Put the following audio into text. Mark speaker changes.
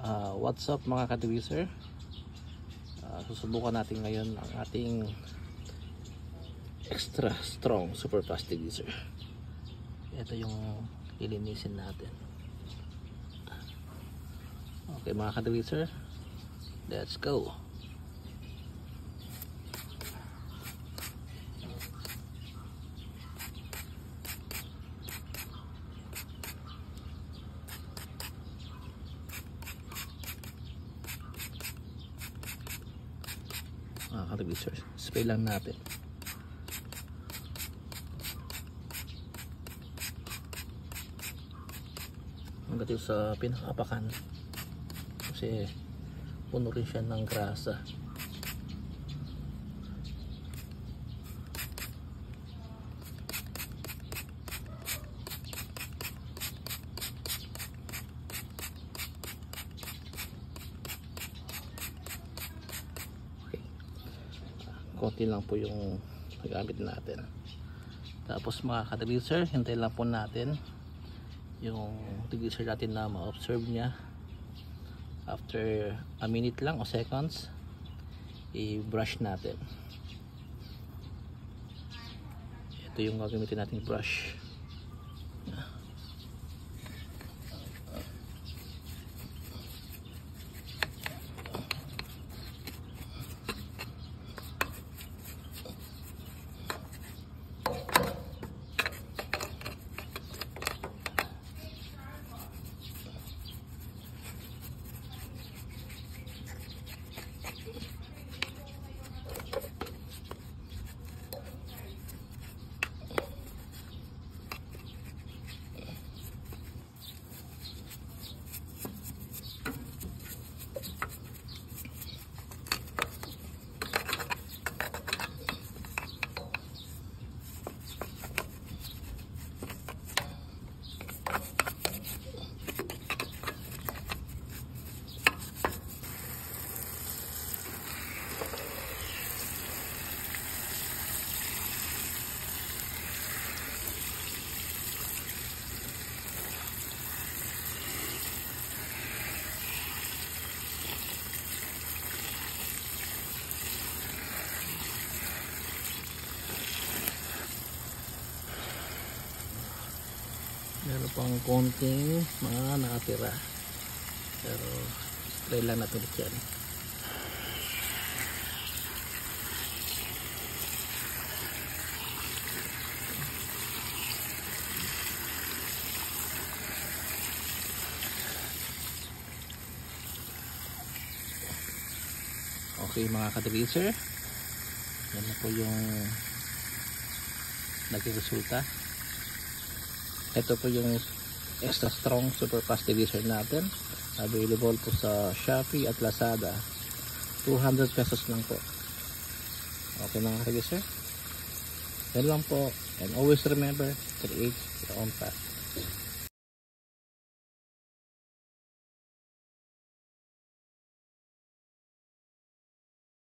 Speaker 1: What's up mga ka-degreaser? Susubukan natin ngayon ang ating extra strong super fast degreaser. Ito yung ilinisin natin. Okay mga ka-degreaser, let's go. Mga ka-degreaser, spray lang natin. Hanggang sa pinakapakan kasi puno rin siya ng grasa. Konti lang po yung gamit natin. Tapos mga ka-degreaser, hintayin lang po natin yung degreaser natin na ma-observe niya. After a minute lang o seconds, i-brush natin. Ito yung gagamitin natin brush. Meron pang konting mga nakatira, pero try lang natin ulit yan. Okay mga ka-degreaser, yan na po yung naging resulta. Ito po yung extra strong super fast degreaser natin. Available po sa Shopee at Lazada. 200 pesos lang po. Okay mga ka-degreaser, yan lang po. And always remember, create your own path.